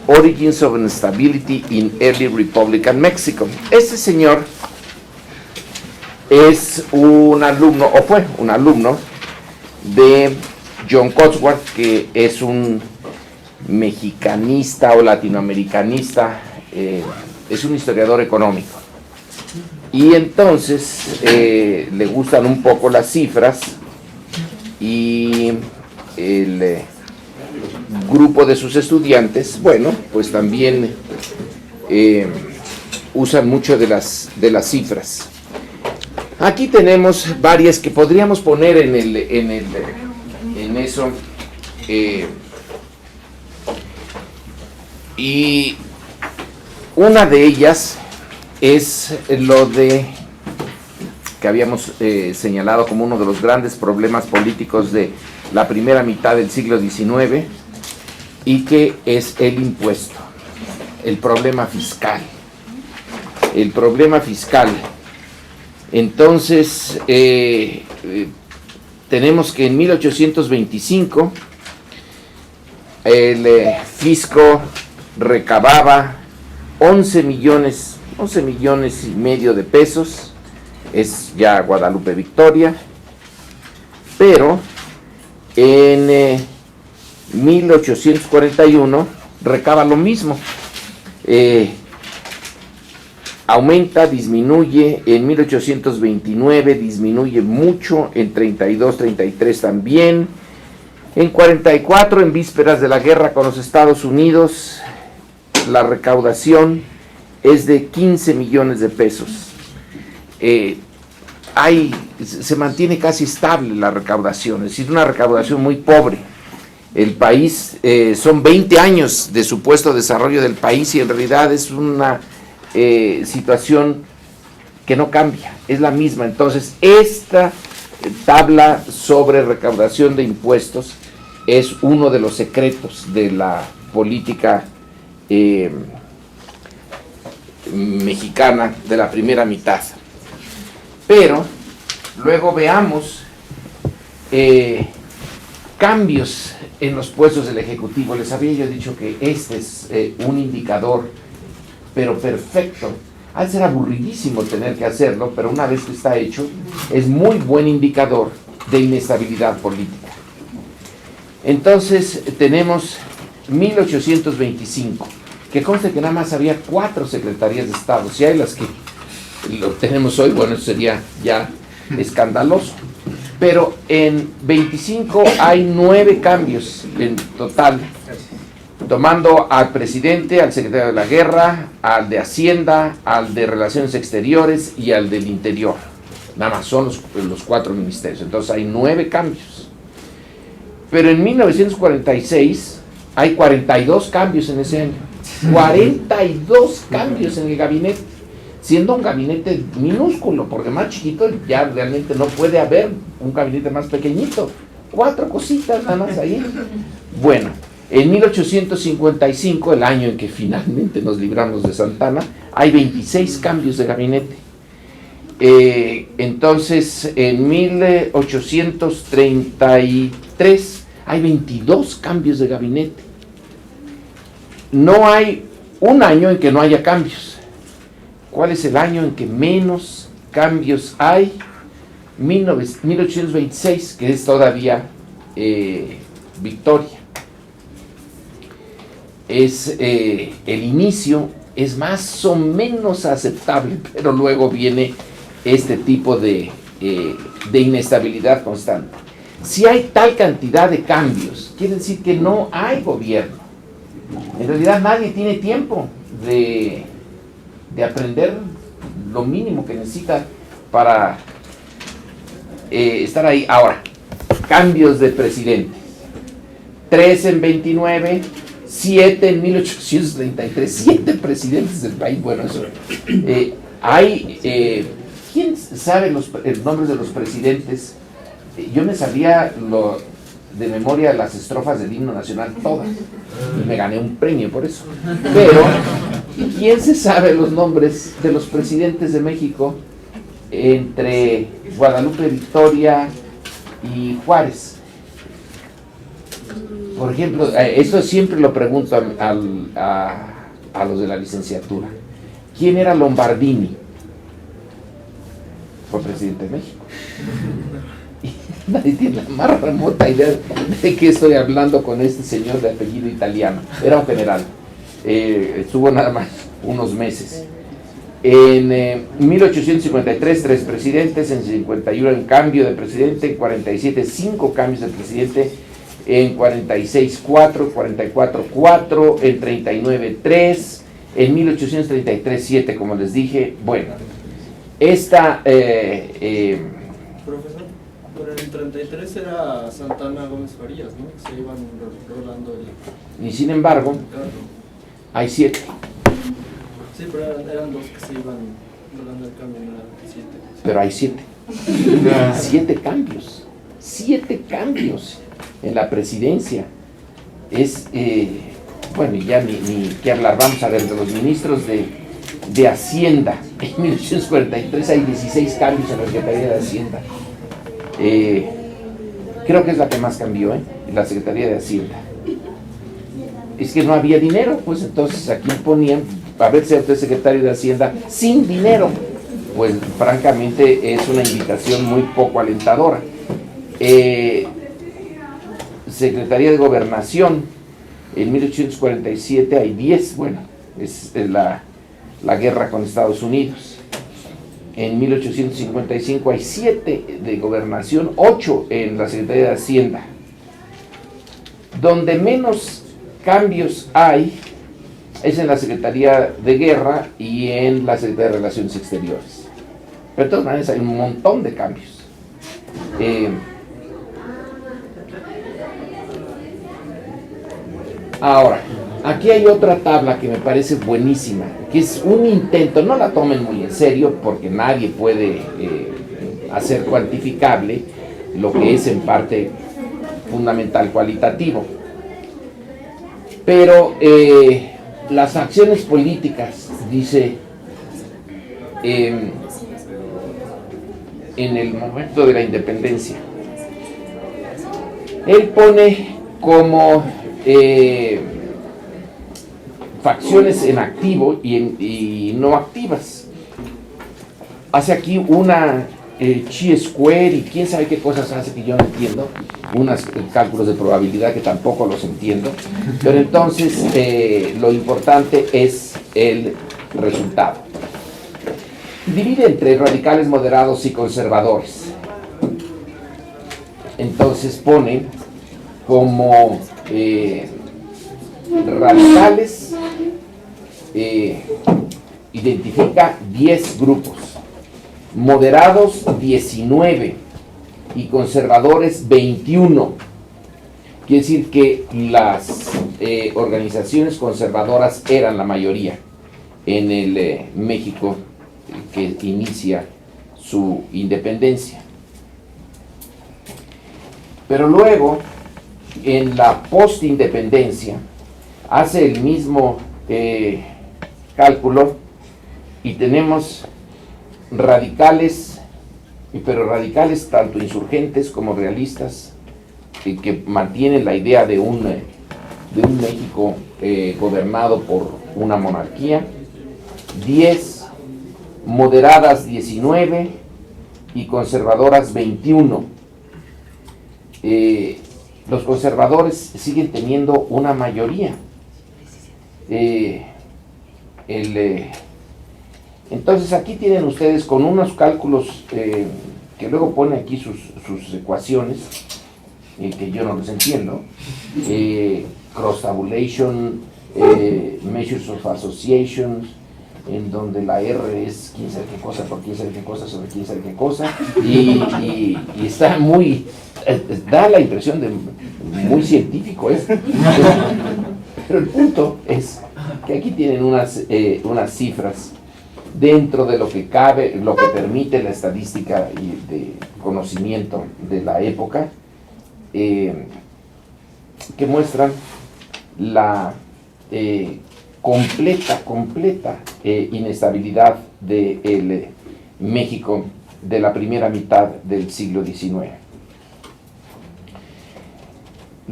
Origins of Instability in Early Republican Mexico. Este señor es un alumno, o fue un alumno, de John Cotsworth, que es un mexicanista o latinoamericanista, es un historiador económico. Y entonces le gustan un poco las cifras, y el grupo de sus estudiantes, bueno, pues también usan mucho de las cifras. Aquí tenemos varias que podríamos poner en eso, y una de ellas es lo de que habíamos señalado como uno de los grandes problemas políticos de la primera mitad del siglo XIX, y que es el impuesto, el problema fiscal. El problema fiscal. Entonces, tenemos que en 1825 el fisco recababa 11 millones y medio de pesos, es ya Guadalupe Victoria, pero en 1841 recaba lo mismo. Aumenta, disminuye, en 1829 disminuye mucho, en 32, 33 también, en 44, en vísperas de la guerra con los Estados Unidos, la recaudación es de 15 millones de pesos. Se mantiene casi estable la recaudación, es decir, una recaudación muy pobre. El país, son 20 años de supuesto desarrollo del país, y en realidad es una situación que no cambia, es la misma. Entonces, esta tabla sobre recaudación de impuestos es uno de los secretos de la política mexicana de la primera mitad. Pero luego veamos cambios en los puestos del Ejecutivo. Les había yo dicho que este es un indicador, pero perfecto. Ha de ser aburridísimo tener que hacerlo, pero una vez que está hecho, es muy buen indicador de inestabilidad política. Entonces, tenemos 1825, que conste que nada más había 4 secretarías de Estado. Si hay las que lo tenemos hoy, bueno, eso sería ya escandaloso. Pero en 25 hay 9 cambios en total, tomando al presidente, al secretario de la Guerra, al de Hacienda, al de Relaciones Exteriores y al del Interior. Nada más son los 4 ministerios. Entonces hay 9 cambios. Pero en 1946 hay 42 cambios en ese año. 42 cambios en el gabinete, siendo un gabinete minúsculo, porque más chiquito ya realmente no puede haber un gabinete más pequeñito. 4 cositas nada más ahí. Bueno, en 1855, el año en que finalmente nos libramos de Santana, hay 26 cambios de gabinete. Entonces, en 1833 hay 22 cambios de gabinete. No hay un año en que no haya cambios. ¿Cuál es el año en que menos cambios hay? 1826, que es todavía Victoria. Es el inicio, es más o menos aceptable, pero luego viene este tipo de inestabilidad constante. Si hay tal cantidad de cambios, quiere decir que no hay gobierno. En realidad nadie tiene tiempo de aprender lo mínimo que necesita para estar ahí. Ahora, cambios de presidentes. 3 en 29, 7 en 1833, 7 presidentes del país. Bueno, eso. ¿Quién sabe los nombres de los presidentes? Yo me sabía de memoria las estrofas del himno nacional todas, y me gané un premio por eso. Pero, ¿quién se sabe los nombres de los presidentes de México entre Guadalupe Victoria y Juárez? Por ejemplo, esto siempre lo pregunto a los de la licenciatura. ¿Quién era Lombardini? Fue presidente de México. Y nadie tiene la más remota idea de qué estoy hablando con este señor de apellido italiano. Era un general. Estuvo nada más unos meses. En 1853, 3 presidentes, en 51 en cambio de presidente, en 47, 5 cambios de presidente, en 46, 4, 44, 4, en 39, 3, en 1833, 7, como les dije. Bueno, esta... Profesor, pero en el 33 era Santana Gómez Farías, ¿no? Se iban rolando el... Y sin embargo, carro. hay 7. Sí, pero eran 2 que se iban rolando el cambio, no eran 7. Pero hay 7. 7 cambios. 7 cambios en la presidencia. Es, bueno, ya ni qué hablar. Vamos a ver, de los ministros de Hacienda. En 1843 hay 16 cambios en la Secretaría de Hacienda. Creo que es la que más cambió, la Secretaría de Hacienda. Es que no había dinero, pues entonces aquí ponían, a ver si usted es secretario de Hacienda sin dinero. Pues francamente es una invitación muy poco alentadora. Secretaría de Gobernación, en 1847 hay 10, bueno, es la guerra con Estados Unidos. En 1855 hay 7 de Gobernación, 8 en la Secretaría de Hacienda. Donde menos cambios hay es en la Secretaría de Guerra y en la Secretaría de Relaciones Exteriores. Pero de todas maneras hay un montón de cambios. Ahora, aquí hay otra tabla que me parece buenísima, que es un intento, no la tomen muy en serio porque nadie puede hacer cuantificable lo que es en parte fundamental cualitativo. Pero las acciones políticas, dice, en el momento de la independencia, él pone como facciones en activo y no activas. Hace aquí una chi-square y quién sabe qué cosas hace que yo no entiendo, unos cálculos de probabilidad que tampoco los entiendo, pero entonces lo importante es el resultado. Divide entre radicales, moderados y conservadores. Entonces pone como radicales, identifica 10 grupos, moderados 19 y conservadores 21. Quiere decir que las organizaciones conservadoras eran la mayoría en el México que inicia su independencia. Pero luego, en la postindependencia, hace el mismo cálculo y tenemos radicales, pero radicales tanto insurgentes como realistas, que mantienen la idea de un México gobernado por una monarquía, 10, moderadas 19 y conservadoras 21. Los conservadores siguen teniendo una mayoría. Entonces aquí tienen ustedes con unos cálculos que luego pone aquí sus ecuaciones, que yo no los entiendo, cross tabulation, measures of associations, en donde la R es quién sabe qué cosa por quién sabe qué cosa sobre quién sabe qué cosa, y está muy, da la impresión de muy científico esto. Pero el punto es que aquí tienen unas cifras dentro de lo que cabe, lo que permite la estadística y de conocimiento de la época, que muestran la completa inestabilidad del México de la primera mitad del siglo XIX.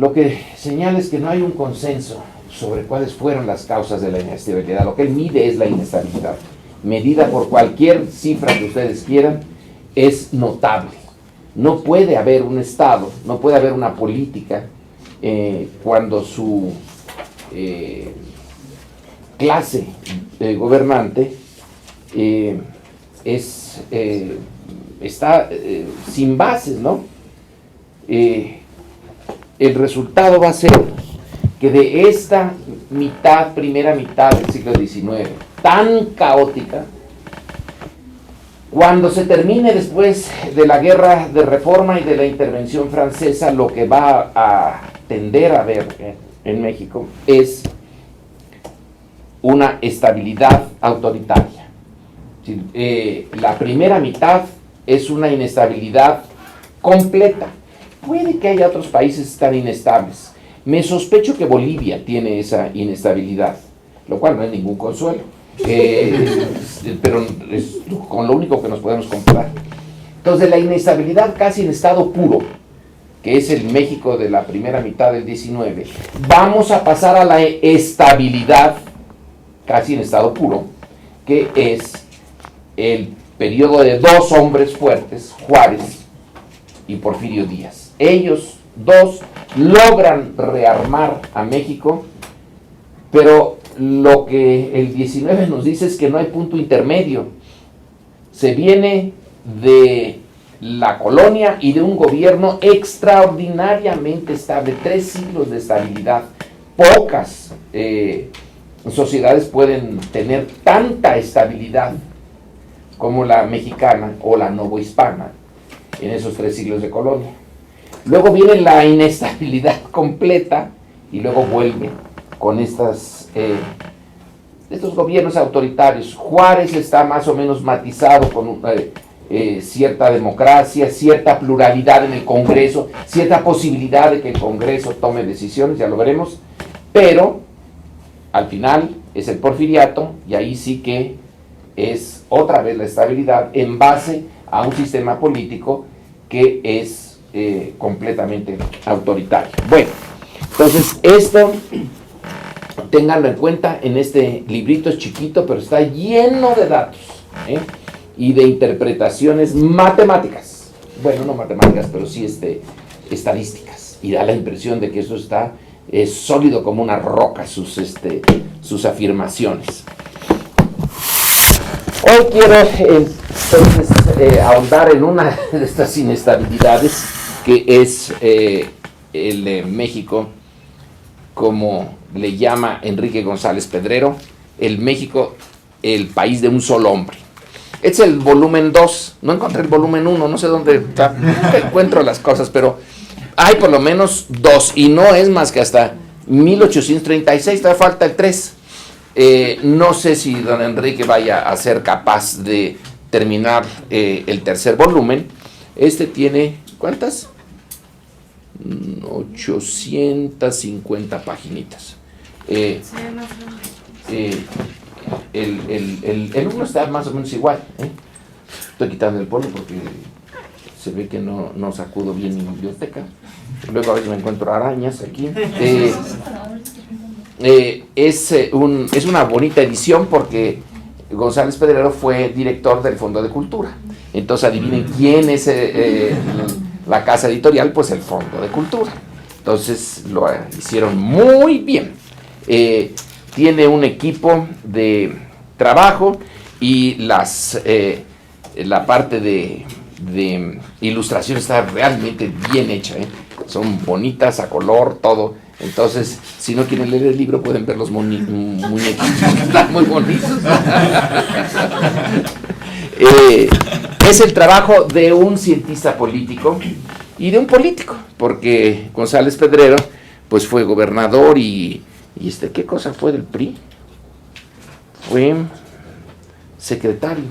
lo que señala es que no hay un consenso sobre cuáles fueron las causas de la inestabilidad. Lo que él mide es la inestabilidad. Medida por cualquier cifra que ustedes quieran, es notable. No puede haber un Estado, no puede haber una política cuando su clase gobernante está sin bases, ¿no? El resultado va a ser que de esta primera mitad del siglo XIX, tan caótica, cuando se termine después de la guerra de reforma y de la intervención francesa, lo que va a tender a ver en México es una estabilidad autoritaria. La primera mitad es una inestabilidad completa. Puede que haya otros países tan inestables. Me sospecho que Bolivia tiene esa inestabilidad, lo cual no es ningún consuelo, pero es con lo único que nos podemos comparar. Entonces, de la inestabilidad casi en estado puro, que es el México de la primera mitad del 19, vamos a pasar a la estabilidad casi en estado puro, que es el periodo de dos hombres fuertes, Juárez y Porfirio Díaz. Ellos dos logran rearmar a México, pero lo que el 19 nos dice es que no hay punto intermedio. Se viene de la colonia y de un gobierno extraordinariamente estable, 3 siglos de estabilidad. Pocas sociedades pueden tener tanta estabilidad como la mexicana o la novohispana en esos 3 siglos de colonia. Luego viene la inestabilidad completa y luego vuelve con estos gobiernos autoritarios. Juárez está más o menos matizado con cierta democracia, cierta pluralidad en el Congreso, cierta posibilidad de que el Congreso tome decisiones, ya lo veremos, pero al final es el porfiriato y ahí sí que es otra vez la estabilidad en base a un sistema político que es completamente autoritario. Bueno, entonces esto ténganlo en cuenta en este librito, es chiquito, pero está lleno de datos y de interpretaciones matemáticas. Bueno, no matemáticas, pero sí estadísticas. Y da la impresión de que eso está sólido como una roca, sus afirmaciones. Hoy quiero entonces ahondar en una de estas inestabilidades que es el de México, como le llama Enrique González Pedrero, el México, el país de un solo hombre. Este es el volumen 2, no encontré el volumen 1, no sé dónde está, encuentro las cosas, pero hay por lo menos 2, y no es más que hasta 1836, todavía falta el 3. No sé si don Enrique vaya a ser capaz de terminar el tercer volumen. Este tiene, ¿cuántas? 850 paginitas. El uno está más o menos igual. Estoy quitando el polvo porque se ve que no sacudo bien mi biblioteca. Luego a veces me encuentro arañas aquí. Es una bonita edición porque González Pedrero fue director del Fondo de Cultura. Entonces adivinen quién es la casa editorial, pues el Fondo de Cultura. Entonces lo hicieron muy bien. Tiene un equipo de trabajo y la parte de ilustración está realmente bien hecha. Son bonitas, a color, todo. Entonces, si no quieren leer el libro, pueden ver los muñequitos, están muy bonitos. Es el trabajo de un cientista político y de un político, porque González Pedrero pues fue gobernador y ¿qué cosa fue del PRI? Fue secretario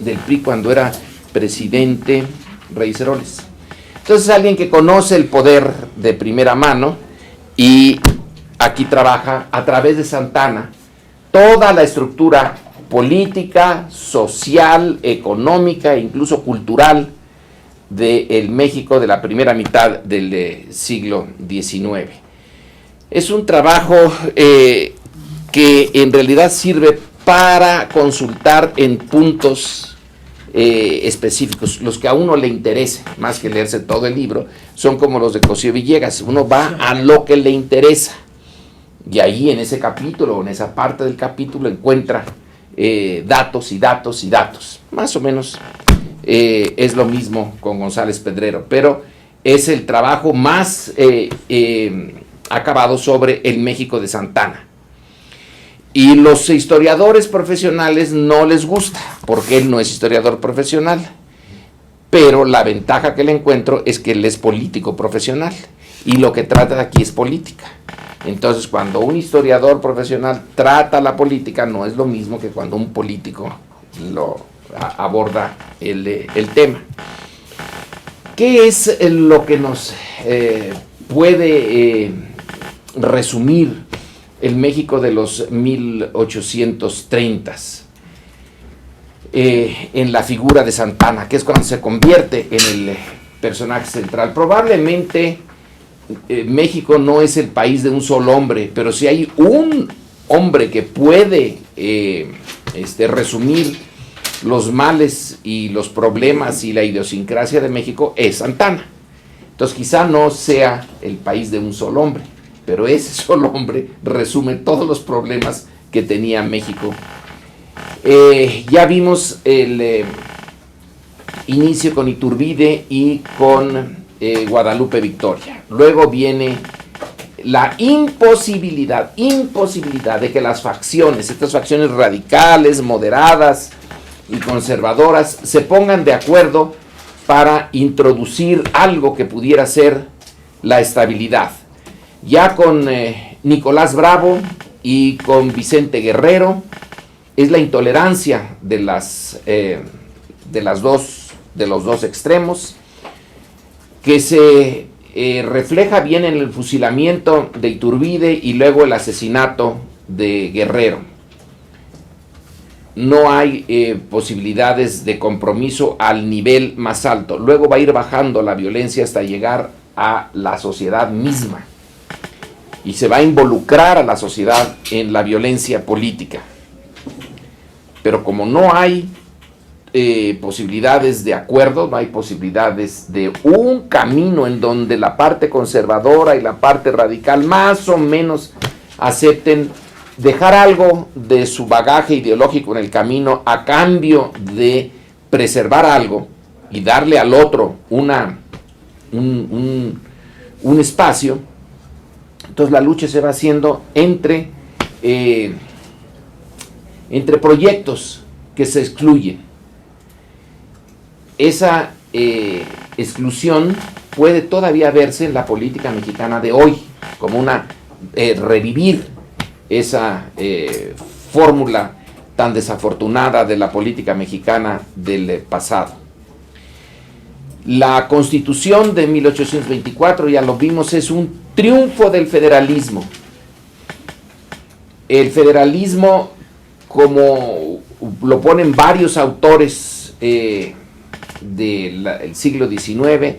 del PRI cuando era presidente Reyes Heroles. Entonces, alguien que conoce el poder de primera mano y aquí trabaja a través de Santana toda la estructura política, social, económica e incluso cultural del México de la primera mitad del siglo XIX. Es un trabajo que en realidad sirve para consultar en puntos específicos, los que a uno le interese, más que leerse todo el libro, son como los de Cosío Villegas. Uno va a lo que le interesa, y ahí en ese capítulo, en esa parte del capítulo, encuentra datos y datos y datos. Más o menos es lo mismo con González Pedrero, pero es el trabajo más acabado sobre el México de Santa Anna. Y los historiadores profesionales no les gusta, porque él no es historiador profesional, pero la ventaja que le encuentro es que él es político profesional, y lo que trata de aquí es política. Entonces, cuando un historiador profesional trata la política, no es lo mismo que cuando un político lo aborda el tema. ¿Qué es lo que nos puede resumir el México de los 1830s en la figura de Santa Anna, que es cuando se convierte en el personaje central? Probablemente México no es el país de un solo hombre, pero si hay un hombre que puede resumir los males y los problemas y la idiosincrasia de México, es Santa Anna. Entonces quizá no sea el país de un solo hombre, pero ese solo hombre resume todos los problemas que tenía México. Ya vimos el inicio con Iturbide y con Guadalupe Victoria. Luego viene la imposibilidad de que las facciones, estas facciones radicales, moderadas y conservadoras, se pongan de acuerdo para introducir algo que pudiera ser la estabilidad. Ya con Nicolás Bravo y con Vicente Guerrero es la intolerancia de los dos extremos, que se refleja bien en el fusilamiento de Iturbide y luego el asesinato de Guerrero. No hay posibilidades de compromiso al nivel más alto. Luego va a ir bajando la violencia hasta llegar a la sociedad misma, y se va a involucrar a la sociedad en la violencia política. Pero como no hay posibilidades de acuerdo, no hay posibilidades de un camino en donde la parte conservadora y la parte radical más o menos acepten dejar algo de su bagaje ideológico en el camino a cambio de preservar algo y darle al otro un espacio, entonces la lucha se va haciendo entre proyectos que se excluyen. Esa exclusión puede todavía verse en la política mexicana de hoy, como una revivir esa fórmula tan desafortunada de la política mexicana del pasado. La Constitución de 1824, ya lo vimos, es un triunfo del federalismo. El federalismo, como lo ponen varios autores del siglo XIX,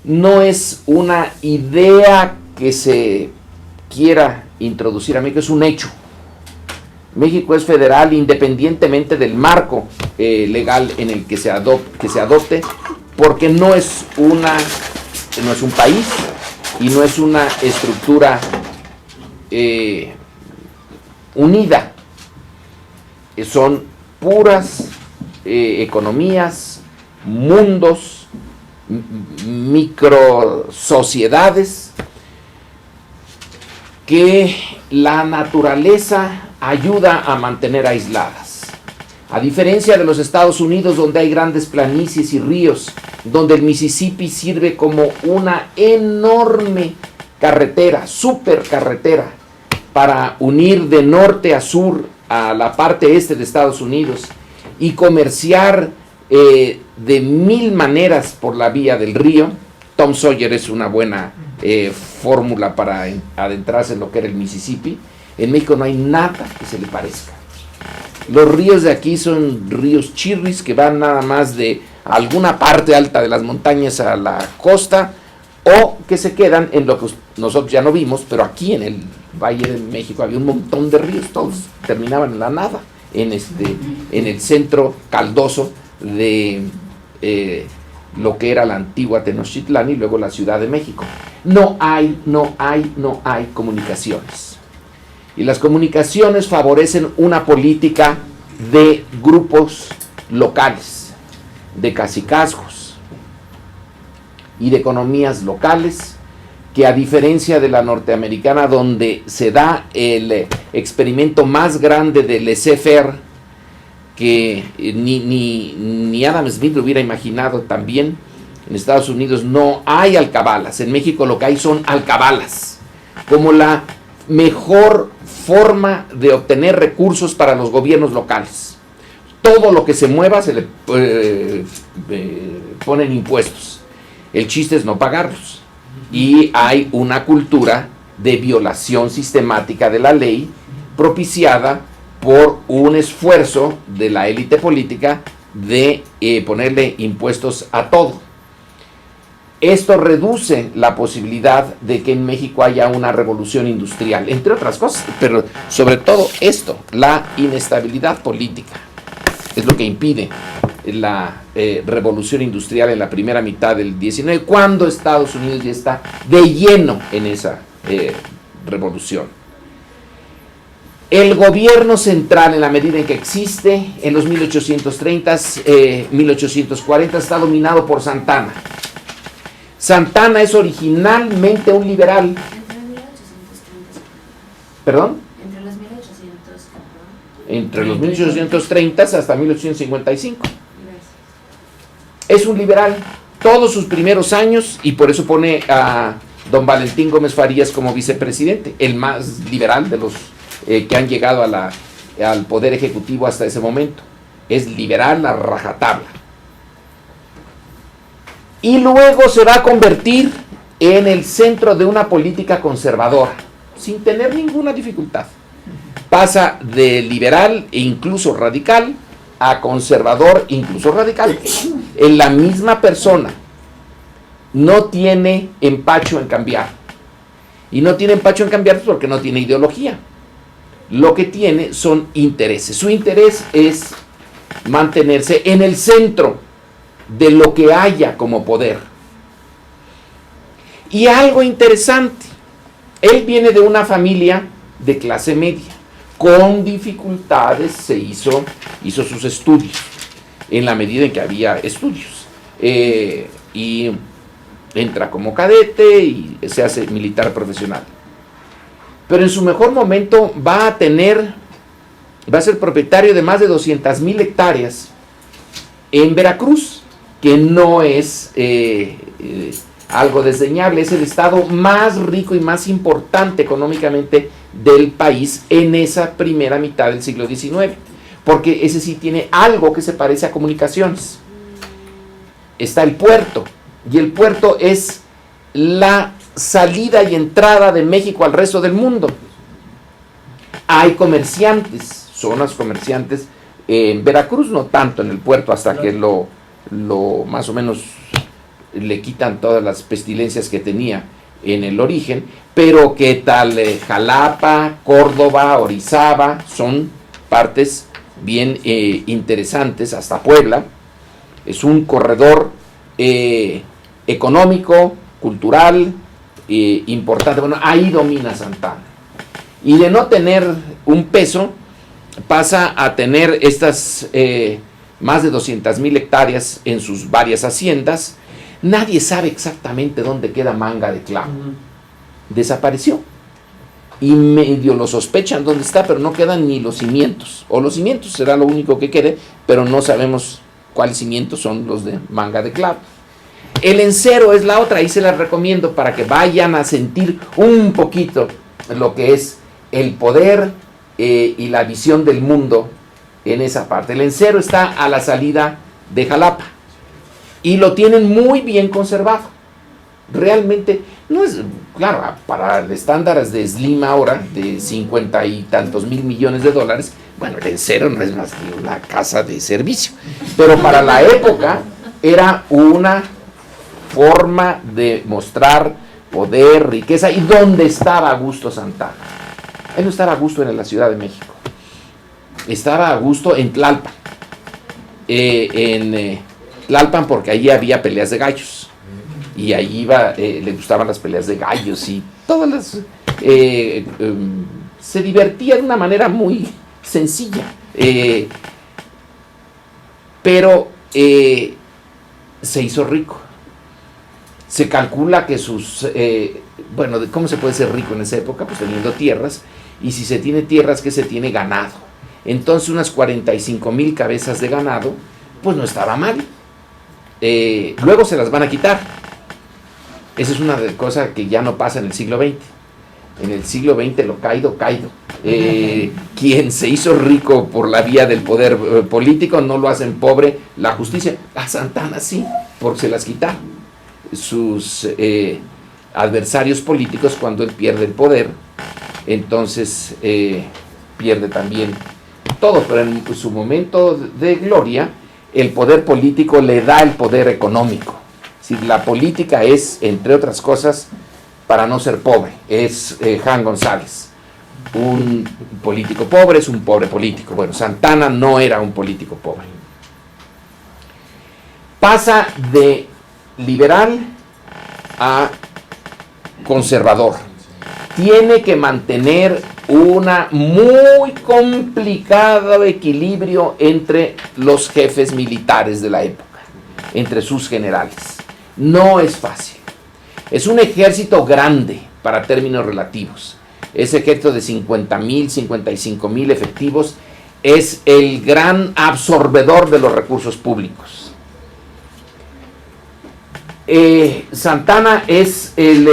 no es una idea que se quiera introducir a México, es un hecho. México es federal independientemente del marco legal en el que se adopte, porque no es un país y no es una estructura unida. Son puras economías, mundos, microsociedades que la naturaleza ayuda a mantener aisladas. A diferencia de los Estados Unidos, donde hay grandes planicies y ríos, donde el Mississippi sirve como una enorme carretera, supercarretera, para unir de norte a sur a la parte este de Estados Unidos y comerciar de mil maneras por la vía del río. Tom Sawyer es una buena fórmula para adentrarse en lo que era el Mississippi. En México no hay nada que se le parezca. Los ríos de aquí son ríos chirris que van nada más de a alguna parte alta de las montañas a la costa, o que se quedan en lo que nosotros ya no vimos, pero aquí en el Valle de México había un montón de ríos, todos terminaban en la nada, en el centro caldoso de lo que era la antigua Tenochtitlán y luego la Ciudad de México. No hay comunicaciones. Y las comunicaciones favorecen una política de grupos locales, de cacicazgos y de economías locales, que a diferencia de la norteamericana, donde se da el experimento más grande de laissez-faire, que ni Adam Smith lo hubiera imaginado también. En Estados Unidos no hay alcabalas, en México lo que hay son alcabalas, como la mejor forma de obtener recursos para los gobiernos locales. Todo lo que se mueva se le ponen impuestos. El chiste es no pagarlos. Y hay una cultura de violación sistemática de la ley propiciada por un esfuerzo de la élite política de ponerle impuestos a todo. Esto reduce la posibilidad de que en México haya una revolución industrial, entre otras cosas, pero sobre todo esto, la inestabilidad política, es lo que impide la revolución industrial en la primera mitad del 19, cuando Estados Unidos ya está de lleno en esa revolución. El gobierno central, en la medida en que existe, en los 1830s, 1840, está dominado por Santa Anna. Santa Anna es originalmente un liberal. Entre 1830. ¿Perdón? Entre los 1800. Entre los 1830 hasta 1855. Gracias. Es un liberal todos sus primeros años, y por eso pone a don Valentín Gómez Farías como vicepresidente, el más liberal de los que han llegado al poder ejecutivo hasta ese momento. Es liberal a rajatabla. Y luego se va a convertir en el centro de una política conservadora, sin tener ninguna dificultad. Pasa de liberal e incluso radical a conservador, incluso radical, en la misma persona. No tiene empacho en cambiar. Y no tiene empacho en cambiar porque no tiene ideología. Lo que tiene son intereses. Su interés es mantenerse en el centro de lo que haya como poder. Y algo interesante, él viene de una familia de clase media. Con dificultades hizo sus estudios, en la medida en que había estudios. Y entra como cadete y se hace militar profesional. Pero en su mejor momento va a ser propietario de más de 200,000 hectáreas en Veracruz, que no es algo desdeñable, es el estado más rico y más importante económicamente del país en esa primera mitad del siglo XIX, porque ese sí tiene algo que se parece a comunicaciones. Está el puerto, y el puerto es la salida y entrada de México al resto del mundo. Hay comerciantes, zonas comerciantes en Veracruz, no tanto en el puerto, hasta que lo más o menos le quitan todas las pestilencias que tenía en el origen, pero que tal Jalapa, Córdoba, Orizaba son partes bien interesantes, hasta Puebla. Es un corredor económico, cultural, importante. Bueno, ahí domina Santa Anna. Y de no tener un peso, pasa a tener estas más de 200,000 hectáreas en sus varias haciendas. Nadie sabe exactamente dónde queda Manga de Clavo. Desapareció. Y medio lo sospechan dónde está, pero no quedan ni los cimientos. O los cimientos será lo único que quede, pero no sabemos cuáles cimientos son los de Manga de Clavo. El Encero es la otra, ahí se las recomiendo para que vayan a sentir un poquito lo que es el poder y la visión del mundo en esa parte. El Encero está a la salida de Jalapa y lo tienen muy bien conservado. Realmente no es, claro, para estándares de Slim ahora, de 50 y tantos mil millones de dólares, bueno, el Encero no es más que una casa de servicio, pero para la época era una forma de mostrar poder, riqueza. ¿Y dónde estaba Augusto Santana? Él no estaba a gusto en la Ciudad de México. Estaba a gusto en Tlalpan. Tlalpan porque allí había peleas de gallos. Y ahí iba, le gustaban las peleas de gallos y todas las... se divertía de una manera muy sencilla. Pero se hizo rico. Se calcula que sus... bueno, ¿cómo se puede ser rico en esa época? Pues teniendo tierras. Y si se tiene tierras, ¿qué se tiene? Ganado. Entonces unas 45,000 cabezas de ganado, pues no estaba mal. Luego se las van a quitar. Esa es una cosa que ya no pasa en el siglo XX. En el siglo XX lo caído. Quien se hizo rico por la vía del poder político no lo hacen pobre la justicia. A Santana sí, porque se las quitaron. Sus adversarios políticos, cuando él pierde el poder, entonces pierde también todo, pero en su momento de gloria, el poder político le da el poder económico. Si la política es, entre otras cosas, para no ser pobre, es Juan González. Un político pobre es un pobre político. Bueno, Santana no era un político pobre. Pasa de liberal a conservador. Tiene que mantener una muy complicado equilibrio entre los jefes militares de la época, entre sus generales. No es fácil. Es un ejército grande para términos relativos. Ese ejército de 50,000, 55,000 efectivos es el gran absorbedor de los recursos públicos. Santana es el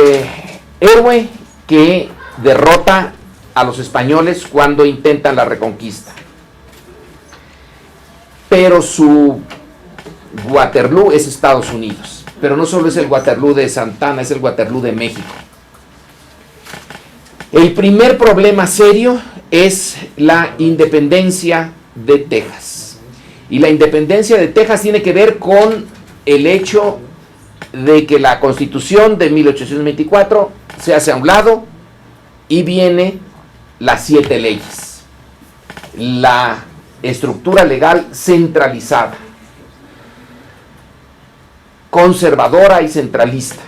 héroe que derrota a los españoles cuando intentan la reconquista. Pero su Waterloo es Estados Unidos. Pero no solo es el Waterloo de Santana, es el Waterloo de México. El primer problema serio es la independencia de Texas. Y la independencia de Texas tiene que ver con el hecho de que la Constitución de 1824 se hace a un lado y viene las 7 leyes. La estructura legal centralizada, conservadora y centralista.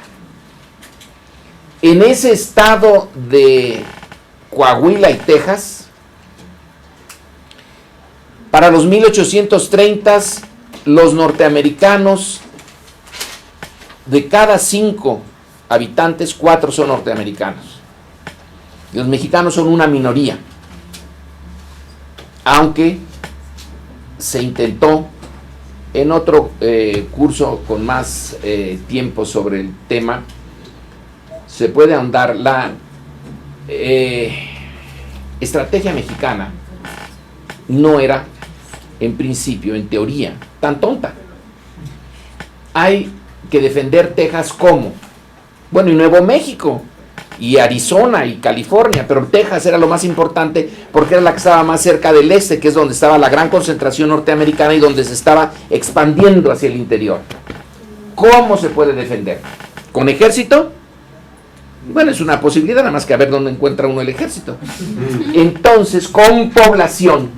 En ese estado de Coahuila y Texas, para los 1830, los norteamericanos, de cada 5 habitantes, 4 son norteamericanos. Los mexicanos son una minoría. Aunque se intentó, en otro curso con más tiempo sobre el tema, se puede ahondar. La estrategia mexicana no era, en principio, en teoría, tan tonta. Hay que defender Texas como, bueno, y Nuevo México, y Arizona y California, pero Texas era lo más importante porque era la que estaba más cerca del este, que es donde estaba la gran concentración norteamericana y donde se estaba expandiendo hacia el interior. ¿Cómo se puede defender? ¿Con ejército? Bueno, es una posibilidad, nada más que a ver dónde encuentra uno el ejército. Entonces, con población,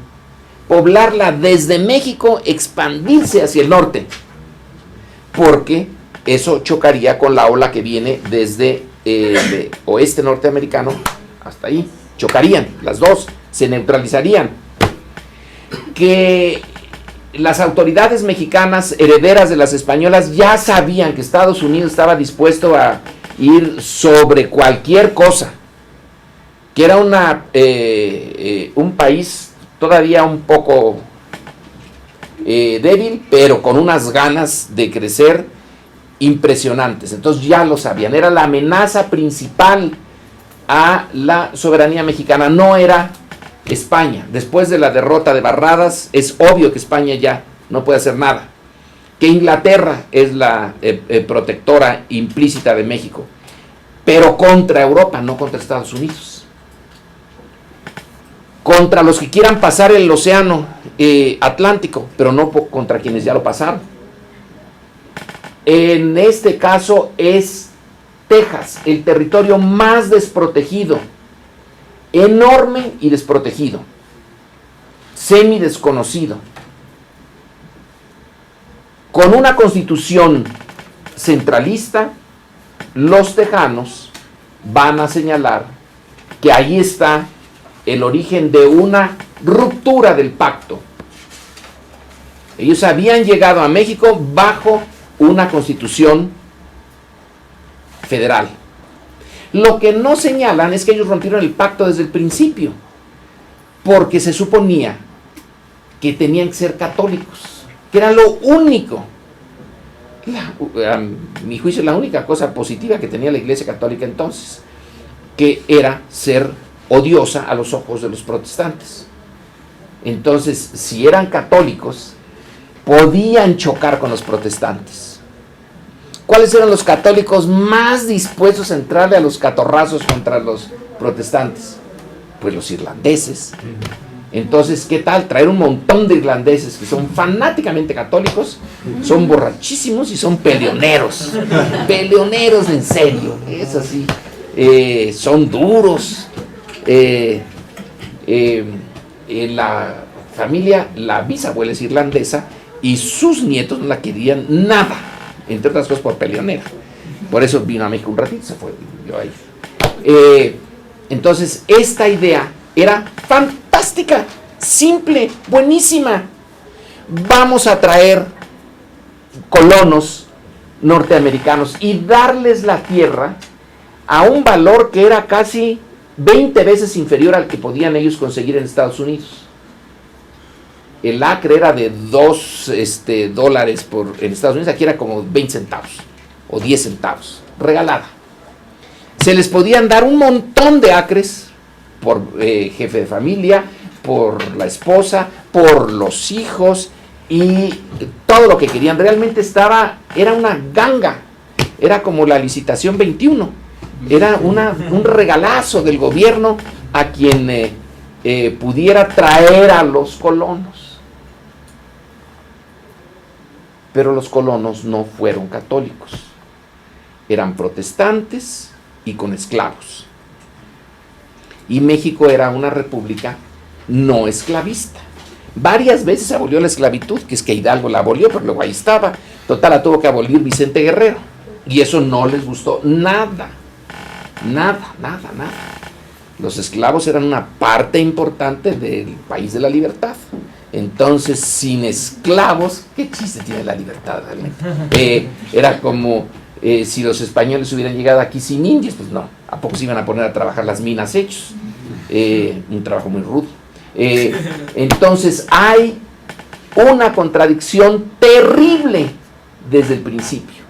poblarla desde México, expandirse hacia el norte, porque eso chocaría con la ola que viene desde el oeste norteamericano hasta ahí. Chocarían, las dos, se neutralizarían. Que las autoridades mexicanas, herederas de las españolas, ya sabían que Estados Unidos estaba dispuesto a ir sobre cualquier cosa, que era un país todavía un poco débil, pero con unas ganas de crecer impresionantes. Entonces ya lo sabían, era la amenaza principal a la soberanía mexicana, no era España. Después de la derrota de Barradas, es obvio que España ya no puede hacer nada, que Inglaterra es la protectora implícita de México, pero contra Europa, no contra Estados Unidos. Contra los que quieran pasar el océano Atlántico, pero no contra quienes ya lo pasaron. En este caso es Texas, el territorio más desprotegido, enorme y desprotegido, semi desconocido, con una constitución centralista. Los tejanos van a señalar que ahí está el origen de una ruptura del pacto. Ellos habían llegado a México bajo una constitución federal. Lo que no señalan es que ellos rompieron el pacto desde el principio, porque se suponía que tenían que ser católicos, que era lo único. A mi juicio, la única cosa positiva que tenía la Iglesia Católica entonces, que era ser odiosa a los ojos de los protestantes. Entonces, si eran católicos, podían chocar con los protestantes. ¿Cuáles eran los católicos más dispuestos a entrarle a los catorrazos contra los protestantes? Pues los irlandeses. Entonces, ¿qué tal? Traer un montón de irlandeses que son fanáticamente católicos, son borrachísimos y son peleoneros. Peleoneros en serio, es así. Son duros. La familia, la bisabuela es irlandesa y sus nietos no la querían nada, entre otras cosas por peleonera. Por eso vino a México un ratito, se fue, yo ahí. Entonces, esta idea era fantástica, simple, buenísima. Vamos a traer colonos norteamericanos y darles la tierra a un valor que era casi 20 veces inferior al que podían ellos conseguir en Estados Unidos. El acre era de $2 en Estados Unidos, aquí era como 20 centavos o 10 centavos, regalada. Se les podían dar un montón de acres por jefe de familia, por la esposa, por los hijos y todo lo que querían. Realmente era una ganga, era como la licitación 21, era un regalazo del gobierno a quien pudiera traer a los colonos. Pero los colonos no fueron católicos, eran protestantes y con esclavos. Y México era una república no esclavista. Varias veces se abolió la esclavitud, que es que Hidalgo la abolió, pero luego ahí estaba. Total, la tuvo que abolir Vicente Guerrero. Y eso no les gustó nada. Nada. Los esclavos eran una parte importante del país de la libertad. Entonces, sin esclavos, ¿qué chiste tiene la libertad realmente? Era como si los españoles hubieran llegado aquí sin indios, pues no, ¿a poco se iban a poner a trabajar las minas hechos? Un trabajo muy rudo. Entonces, hay una contradicción terrible desde el principio.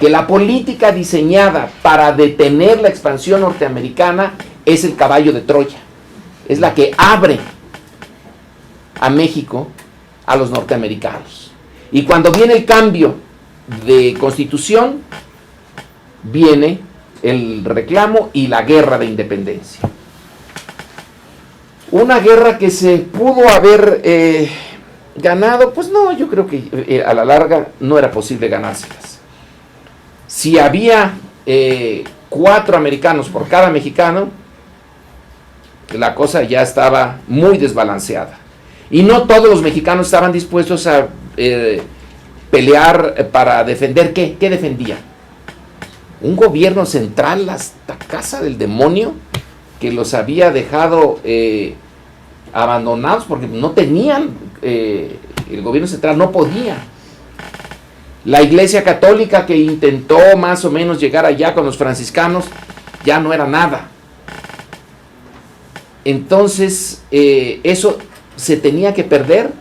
Que la política diseñada para detener la expansión norteamericana es el caballo de Troya. Es la que abre a México a los norteamericanos. Y cuando viene el cambio de constitución, viene el reclamo y la guerra de independencia. Una guerra que se pudo haber ganado, pues no, yo creo que a la larga no era posible ganárselas. Si había 4 americanos por cada mexicano, la cosa ya estaba muy desbalanceada. Y no todos los mexicanos estaban dispuestos a pelear para defender, ¿qué? ¿Qué defendía? Un gobierno central hasta casa del demonio que los había dejado abandonados porque no tenían, el gobierno central no podía. La Iglesia Católica que intentó más o menos llegar allá con los franciscanos, ya no era nada. Entonces, eso se tenía que perder,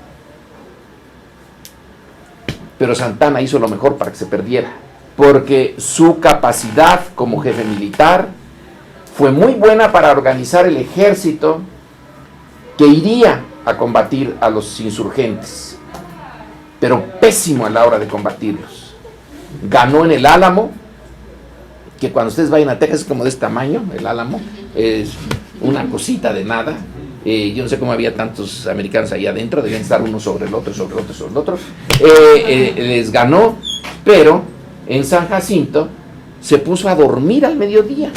pero Santana hizo lo mejor para que se perdiera, porque su capacidad como jefe militar fue muy buena para organizar el ejército que iría a combatir a los insurgentes, pero pésimo a la hora de combatirlos. Ganó en el Álamo, que cuando ustedes vayan a Texas es como de este tamaño, el Álamo, es una cosita de nada. Yo no sé cómo había tantos americanos ahí adentro, debían estar uno sobre el otro, sobre el otro, sobre el otro. Les ganó Pero en San Jacinto se puso a dormir al mediodía.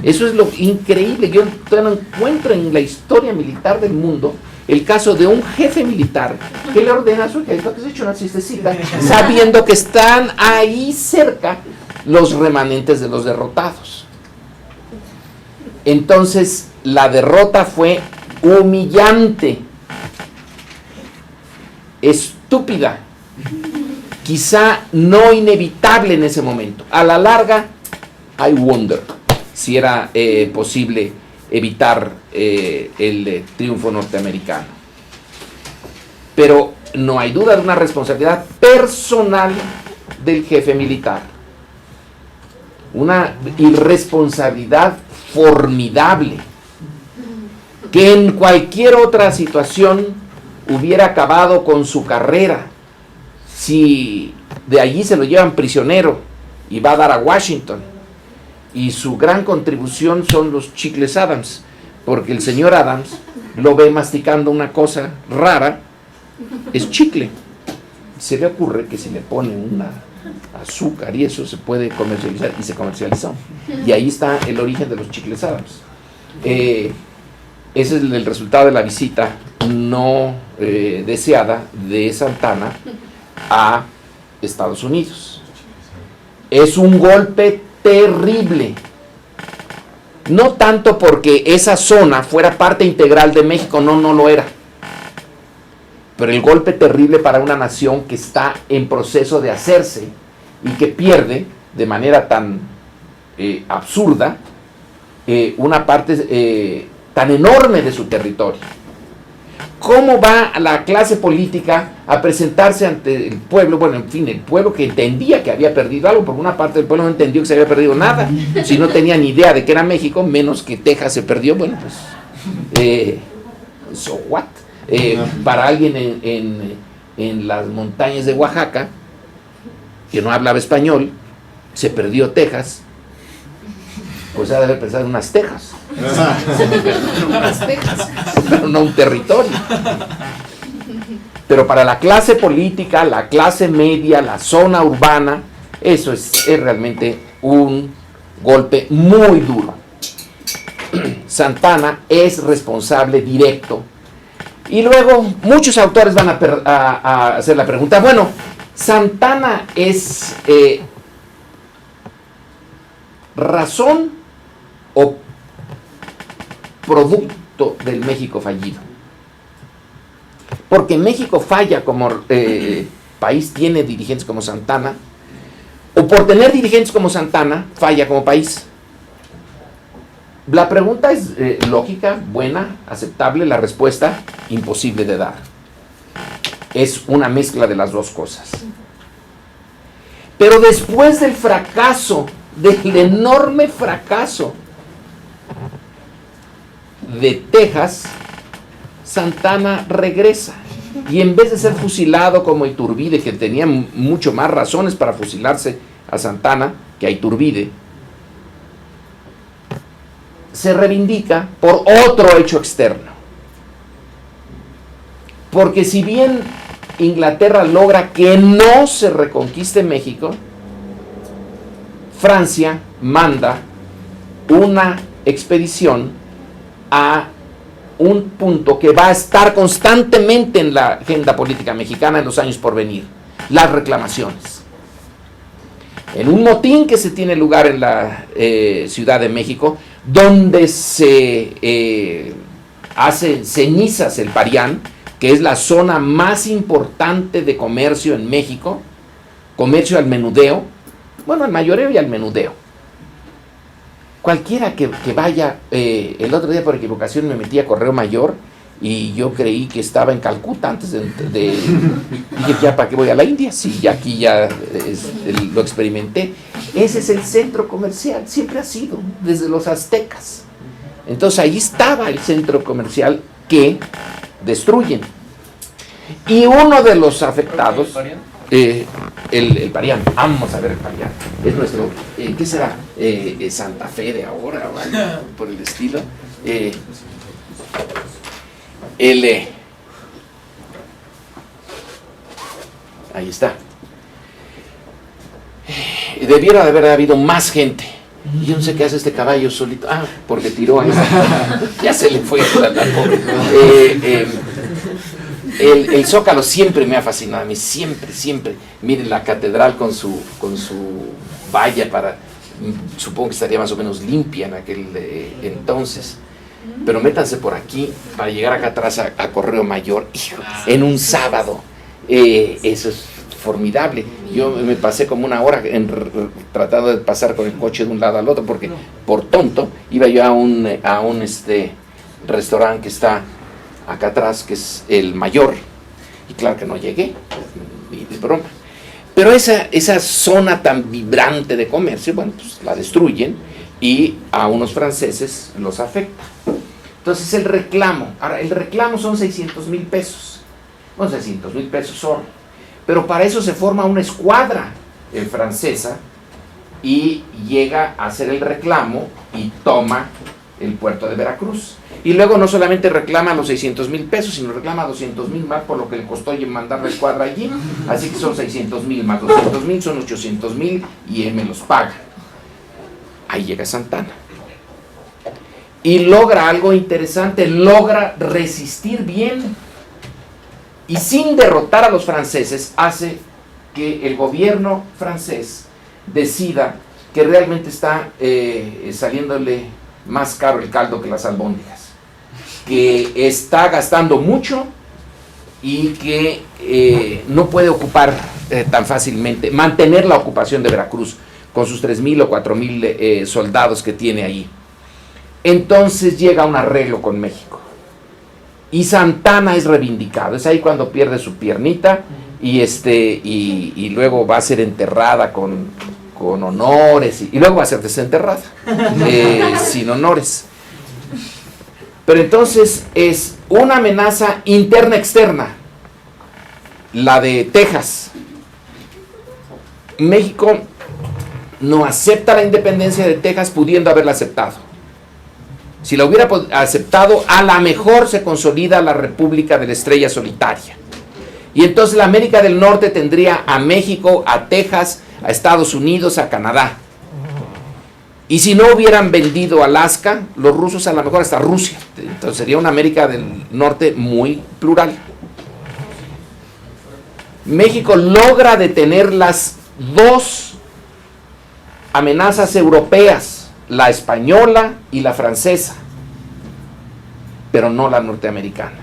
Eso es lo increíble. Yo no encuentro en la historia militar del mundo el caso de un jefe militar que le ordena a su ejército que se eche una siestecita, sabiendo que están ahí cerca los remanentes de los derrotados. Entonces, la derrota fue humillante, estúpida, quizá no inevitable en ese momento. A la larga, I wonder si era posible evitar el triunfo norteamericano. Pero no hay duda de una responsabilidad personal del jefe militar. Una irresponsabilidad formidable que en cualquier otra situación hubiera acabado con su carrera. Si de allí se lo llevan prisionero y va a dar a Washington, y su gran contribución son los chicles Adams, porque el señor Adams lo ve masticando una cosa rara, es chicle. Se le ocurre que si le ponen una azúcar y eso se puede comercializar, y se comercializó. Y ahí está el origen de los chicles Adams. Ese es el resultado de la visita no deseada de Santana a Estados Unidos. Es un golpe terrible, no tanto porque esa zona fuera parte integral de México, no lo era, pero el golpe terrible para una nación que está en proceso de hacerse y que pierde de manera tan absurda una parte tan enorme de su territorio. ¿Cómo va la clase política a presentarse ante el pueblo? Bueno, en fin, el pueblo que entendía que había perdido algo, porque una parte del pueblo no entendió que se había perdido nada. Si no tenía ni idea de que era México, menos que Texas se perdió, bueno, pues, so what? Para alguien en las montañas de Oaxaca, que no hablaba español, se perdió Texas, pues ha de haber pensado en unas Texas. Unas Texas, pero no un territorio. Pero para la clase política, la clase media, la zona urbana, eso es realmente un golpe muy duro. Santana es responsable directo. Y luego muchos autores van a hacer la pregunta, bueno, Santana es razón o producto del México fallido. Porque México falla como país, tiene dirigentes como Santana, o por tener dirigentes como Santana, falla como país. La pregunta es lógica, buena, aceptable, la respuesta imposible de dar. Es una mezcla de las dos cosas. Pero después del fracaso, del enorme fracaso de Texas, Santana regresa y en vez de ser fusilado como Iturbide, que tenía mucho más razones para fusilarse a Santana que a Iturbide, se reivindica por otro hecho externo. Porque si bien Inglaterra logra que no se reconquiste México, Francia manda una expedición a un punto que va a estar constantemente en la agenda política mexicana en los años por venir: las reclamaciones. En un motín que se tiene lugar en la Ciudad de México, donde se hace cenizas el Parián, que es la zona más importante de comercio en México, comercio al menudeo, bueno, al mayoreo y al menudeo. Cualquiera que vaya, el otro día por equivocación me metí a Correo Mayor y yo creí que estaba en Calcuta antes de dije, ya para qué voy a la India, sí, ya aquí ya lo experimenté. Ese es el centro comercial, siempre ha sido, desde los aztecas. Entonces ahí estaba el centro comercial que destruyen. Y uno de los afectados, el Parián, vamos a ver el Parián, es nuestro, ¿qué será? Santa Fe de ahora, o algo por el estilo. Ahí está. debiera de haber habido más gente. Y yo no sé qué hace este caballo solito. Ah, porque tiró a ya se le fue la pobre. El Zócalo siempre me ha fascinado a mí, siempre. Miren la catedral con su valla supongo que estaría más o menos limpia en aquel entonces. Pero métanse por aquí para llegar acá atrás a Correo Mayor, hijo, en un sábado. Eso es formidable. Yo me pasé como una hora tratando de pasar con el coche de un lado al otro, porque por tonto iba yo a un restaurante que está acá atrás, que es el Mayor, y claro que no llegué, ni de broma. Pero esa zona tan vibrante de comercio, bueno, pues la destruyen y a unos franceses los afecta. Entonces el reclamo, ahora el reclamo son 600,000 pesos, bueno, 600,000 pesos solo, pero para eso se forma una escuadra francesa y llega a hacer el reclamo y toma el puerto de Veracruz. Y luego no solamente reclama los 600,000 pesos, sino reclama 200,000 más por lo que le costó mandar la escuadra allí. Así que son 600,000 más 200,000, son 800,000 y él me los paga. Ahí llega Santana. Y logra algo interesante, logra resistir bien. Y sin derrotar a los franceses, hace que el gobierno francés decida que realmente está saliéndole más caro el caldo que las albóndigas, que está gastando mucho y que no puede ocupar tan fácilmente, mantener la ocupación de Veracruz con sus 3,000 o 4,000 soldados que tiene ahí. Entonces llega a un arreglo con México y Santana es reivindicado. Es ahí cuando pierde su piernita y luego va a ser enterrada con honores y luego va a ser desenterrada sin honores. Pero entonces es una amenaza interna-externa, la de Texas. México no acepta la independencia de Texas pudiendo haberla aceptado. Si la hubiera aceptado, a lo mejor se consolida la República de la Estrella Solitaria. Y entonces la América del Norte tendría a México, a Texas, a Estados Unidos, a Canadá. Y si no hubieran vendido Alaska, los rusos a lo mejor hasta Rusia. Entonces sería una América del Norte muy plural. México logra detener las dos amenazas europeas, la española y la francesa, pero no la norteamericana.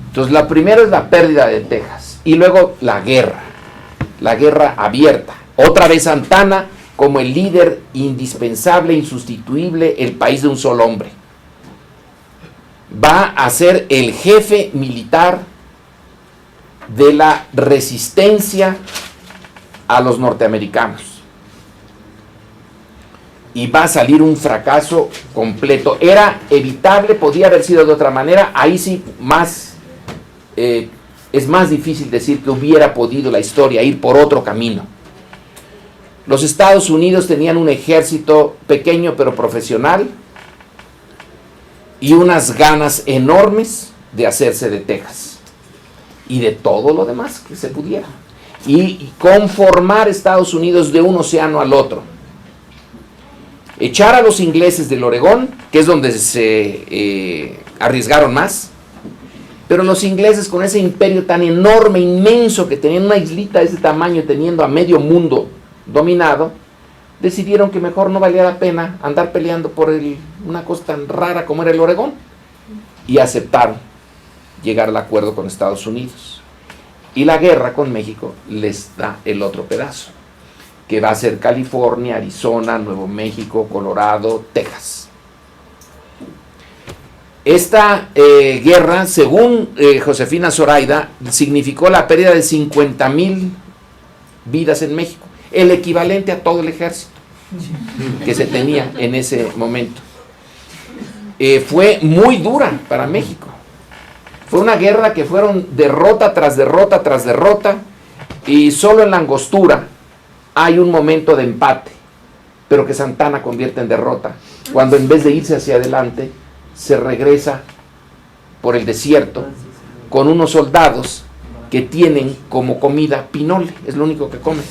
Entonces la primera es la pérdida de Texas y luego la guerra abierta. Otra vez Santana como el líder indispensable, insustituible, el país de un solo hombre. Va a ser el jefe militar de la resistencia a los norteamericanos. Y va a salir un fracaso completo. Era evitable, podía haber sido de otra manera. Ahí sí es más difícil decir que hubiera podido la historia ir por otro camino. Los Estados Unidos tenían un ejército pequeño pero profesional y unas ganas enormes de hacerse de Texas y de todo lo demás que se pudiera y conformar Estados Unidos de un océano al otro. Echar a los ingleses del Oregón, que es donde se arriesgaron más, pero los ingleses con ese imperio tan enorme, inmenso, que tenían una islita de ese tamaño, teniendo a medio mundo dominado, decidieron que mejor no valía la pena andar peleando por una cosa tan rara como era el Oregón, y aceptaron llegar al acuerdo con Estados Unidos. Y la guerra con México les da el otro pedazo, que va a ser California, Arizona, Nuevo México, Colorado, Texas. Esta guerra, según Josefina Zoraida, significó la pérdida de 50,000 vidas en México, el equivalente a todo el ejército que se tenía en ese momento. Fue muy dura para México. Fue una guerra que fueron derrota tras derrota tras derrota, y solo en la Angostura hay un momento de empate, pero que Santana convierte en derrota, cuando en vez de irse hacia adelante, se regresa por el desierto con unos soldados que tienen como comida pinole, es lo único que comen.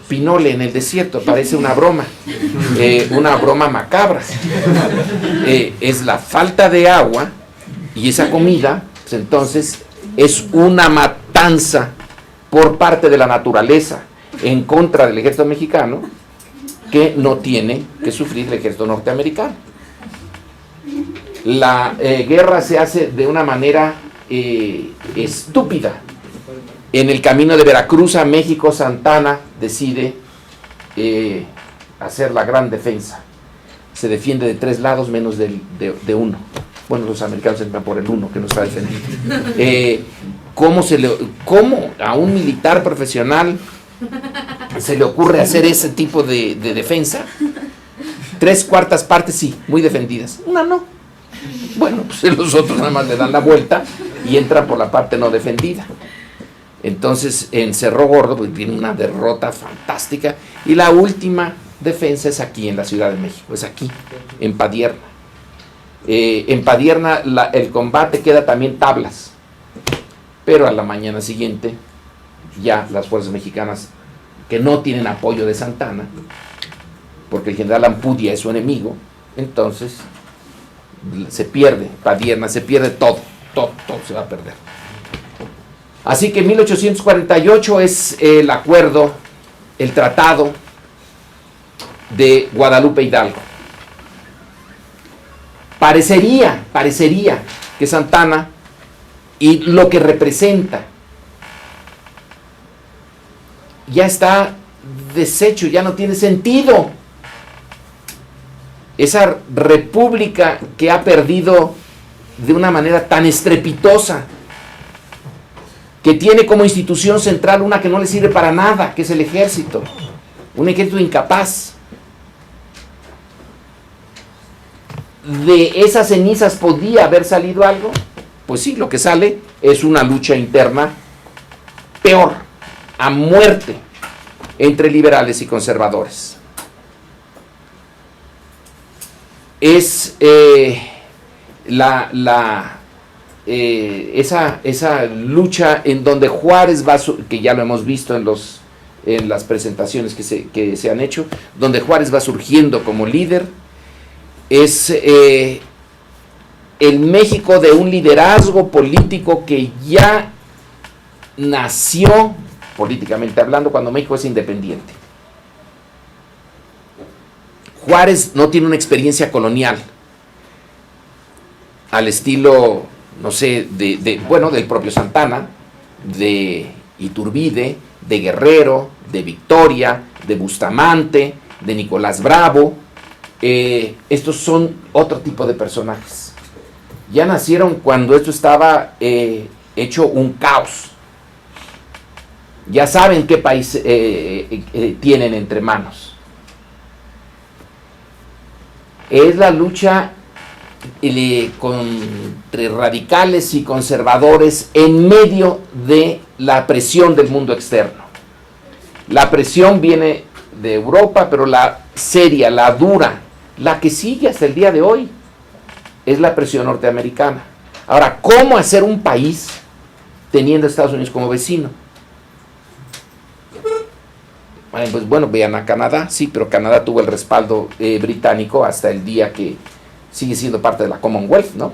pinole en el desierto, parece una broma macabra. Es la falta de agua y esa comida, pues entonces es una matanza por parte de la naturaleza en contra del ejército mexicano, que no tiene que sufrir el ejército norteamericano. La guerra se hace de una manera estúpida. En el camino de Veracruz a México, Santana decide hacer la gran defensa. Se defiende de 3 lados menos de uno. Bueno, los americanos entran por el uno, que no está defendido. ¿Cómo a un militar profesional se le ocurre hacer ese tipo de defensa? 3/4 partes sí, muy defendidas. Una no. Bueno, pues los otros nada más le dan la vuelta y entran por la parte no defendida. Entonces, en Cerro Gordo, pues, tiene una derrota fantástica. Y la última defensa es aquí, en la Ciudad de México. Es aquí, en Padierna. En Padierna el combate queda también tablas. Pero a la mañana siguiente, ya las fuerzas mexicanas, que no tienen apoyo de Santana, porque el general Ampudia es su enemigo, entonces se pierde Padierna, se pierde todo se va a perder. Así que 1848 es el acuerdo, el tratado de Guadalupe Hidalgo. Parecería que Santana y lo que representa ya está deshecho, ya no tiene sentido. Esa república que ha perdido de una manera tan estrepitosa, que tiene como institución central una que no le sirve para nada, que es el ejército, un ejército incapaz. ¿De esas cenizas podía haber salido algo? Pues sí, lo que sale es una lucha interna peor, a muerte, entre liberales y conservadores. Es esa lucha en donde Juárez va, que ya lo hemos visto en las presentaciones que se han hecho, donde Juárez va surgiendo como líder. Es el México de un liderazgo político que ya nació, políticamente hablando, cuando México es independiente. Juárez no tiene una experiencia colonial al estilo, no sé, del propio Santana, de Iturbide, de Guerrero, de Victoria, de Bustamante, de Nicolás Bravo. Estos son otro tipo de personajes. Ya nacieron cuando esto estaba hecho un caos. Ya saben qué país tienen entre manos. Es la lucha entre radicales y conservadores en medio de la presión del mundo externo. La presión viene de Europa, pero la seria, la dura, la que sigue hasta el día de hoy, es la presión norteamericana. Ahora, ¿cómo hacer un país teniendo a Estados Unidos como vecino? Pues bueno, vean a Canadá, sí, pero Canadá tuvo el respaldo británico hasta el día que sigue siendo parte de la Commonwealth, ¿no?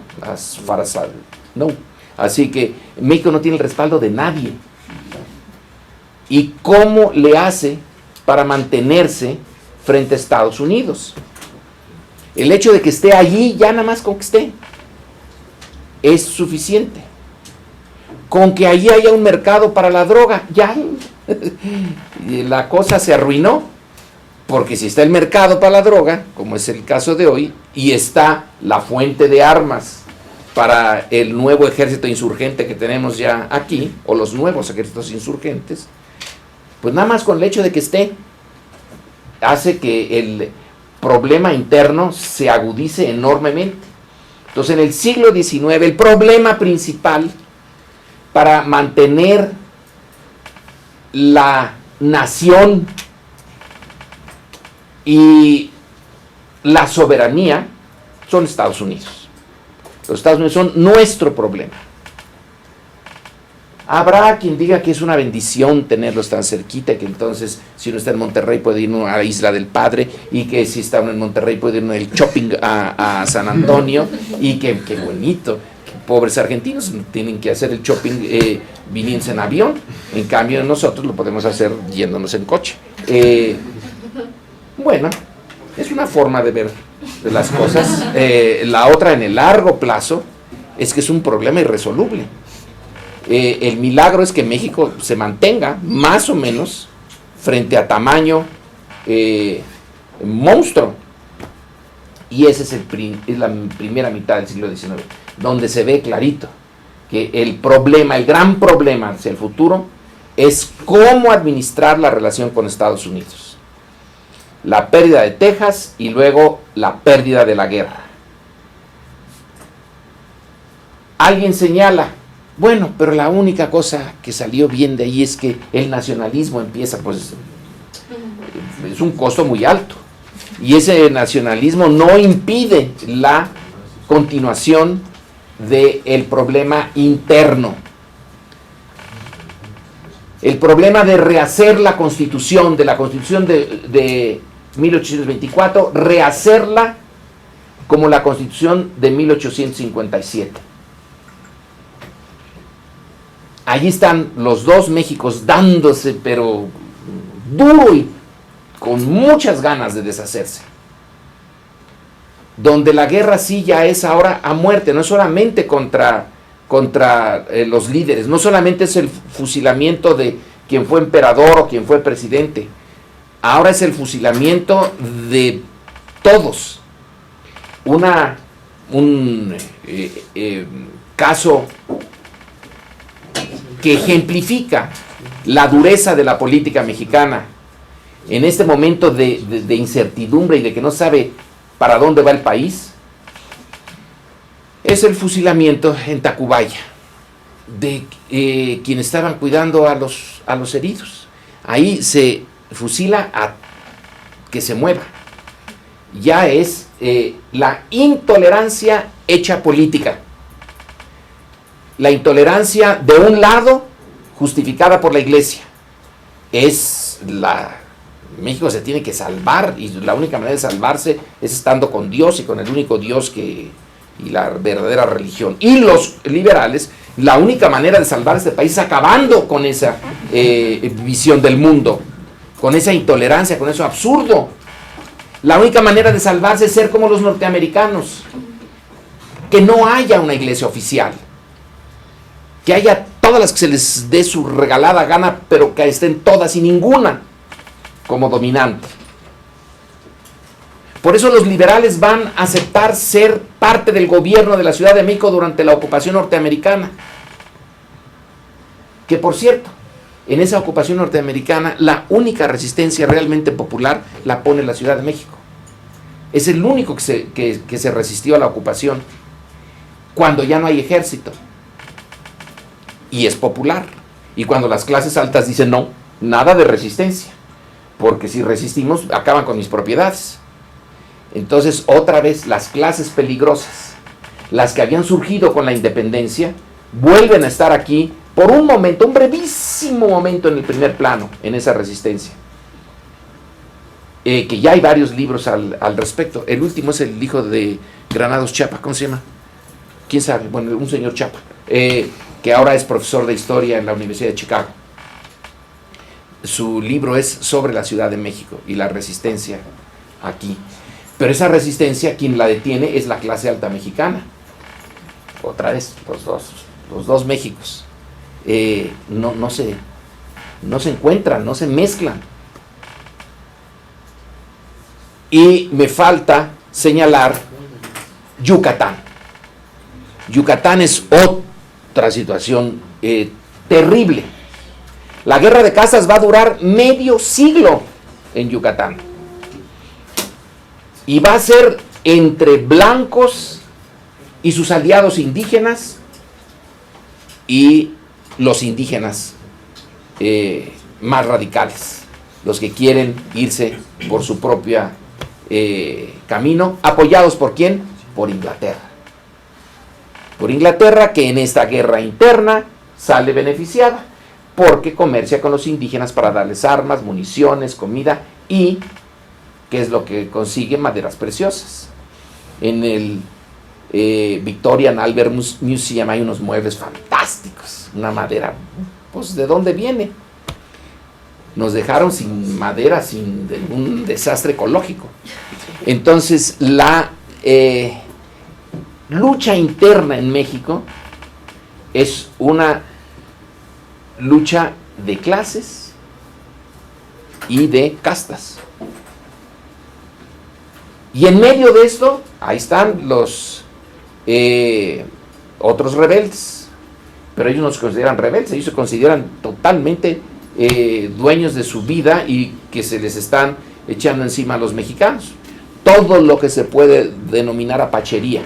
No. Así que México no tiene el respaldo de nadie. ¿Y cómo le hace para mantenerse frente a Estados Unidos? El hecho de que esté allí, ya nada más con que esté, es suficiente. Con que allí haya un mercado para la droga, ya la cosa se arruinó. Porque si está el mercado para la droga, como es el caso de hoy, y está la fuente de armas para el nuevo ejército insurgente que tenemos ya aquí, o los nuevos ejércitos insurgentes, pues nada más con el hecho de que esté, hace que el problema interno se agudice enormemente. Entonces, en el siglo XIX, el problema principal para mantener la nación y la soberanía son Estados Unidos. Los Estados Unidos son nuestro problema. Habrá quien diga que es una bendición tenerlos tan cerquita, que entonces si uno está en Monterrey puede ir a la Isla del Padre, y que si está uno en Monterrey puede ir al shopping a San Antonio, y que bonito, que pobres argentinos tienen que hacer el shopping viniéndose en avión, en cambio nosotros lo podemos hacer yéndonos en coche. Bueno, es una forma de ver las cosas. La otra, en el largo plazo, es que es un problema irresoluble. El milagro es que México se mantenga más o menos frente a tamaño monstruo, y ese es la primera mitad del siglo XIX, donde se ve clarito que el gran problema hacia el futuro es cómo administrar la relación con Estados Unidos. La pérdida de Texas y luego la pérdida de la guerra. Alguien señala, bueno, pero la única cosa que salió bien de ahí es que el nacionalismo empieza, pues es un costo muy alto, y ese nacionalismo no impide la continuación del problema interno. El problema de rehacer la Constitución, de 1824, rehacerla como la Constitución de 1857. Allí están los dos Méxicos dándose, pero duro y con muchas ganas de deshacerse. Donde la guerra sí ya es ahora a muerte, no es solamente contra los líderes, no solamente es el fusilamiento de quien fue emperador o quien fue presidente, ahora es el fusilamiento de todos. Un caso que ejemplifica la dureza de la política mexicana en este momento de incertidumbre y de que no sabe para dónde va el país, es el fusilamiento en Tacubaya de quienes estaban cuidando a los heridos. Ahí se fusila a que se mueva. Ya es la intolerancia hecha política. La intolerancia de un lado justificada por la iglesia. México se tiene que salvar, y la única manera de salvarse es estando con Dios y con el único Dios y la verdadera religión. Y los liberales, la única manera de salvar este país es acabando con esa visión del mundo, con esa intolerancia, con eso absurdo. La única manera de salvarse es ser como los norteamericanos, que no haya una iglesia oficial, que haya todas las que se les dé su regalada gana, pero que estén todas y ninguna como dominante. Por eso los liberales van a aceptar ser parte del gobierno de la Ciudad de México durante la ocupación norteamericana. Que por cierto, en esa ocupación norteamericana, la única resistencia realmente popular la pone la Ciudad de México. Es el único que se resistió a la ocupación, cuando ya no hay ejército. Y es popular. Y cuando las clases altas dicen no, nada de resistencia, porque si resistimos acaban con mis propiedades. Entonces otra vez las clases peligrosas, las que habían surgido con la independencia, vuelven a estar aquí por un momento, un brevísimo momento en el primer plano, en esa resistencia. Que ya hay varios libros al respecto. El último es el hijo de Granados Chapa, ¿cómo se llama? ¿Quién sabe? Bueno, un señor Chapa, que ahora es profesor de historia en la Universidad de Chicago. Su libro es sobre la Ciudad de México y la resistencia aquí. Pero esa resistencia, quien la detiene es la clase alta mexicana. Otra vez, los dos Méxicos. No se encuentran, no se mezclan. Y me falta señalar Yucatán. Yucatán es otra situación terrible. La guerra de castas va a durar medio siglo en Yucatán. Y va a ser entre blancos y sus aliados indígenas y los indígenas más radicales, los que quieren irse por su propia camino, apoyados ¿por quién? Por Inglaterra. Por Inglaterra, que en esta guerra interna sale beneficiada porque comercia con los indígenas para darles armas, municiones, comida y, ¿qué es lo que consigue? Maderas preciosas. En el Victorian Albert Museum hay unos muebles fantásticos, una madera, pues ¿de dónde viene? Nos dejaron sin madera, sin un desastre ecológico. Entonces la lucha interna en México es una lucha de clases y de castas. Y en medio de esto, ahí están los otros rebeldes, pero ellos no se consideran rebeldes, ellos se consideran totalmente dueños de su vida y que se les están echando encima a los mexicanos. Todo lo que se puede denominar apachería,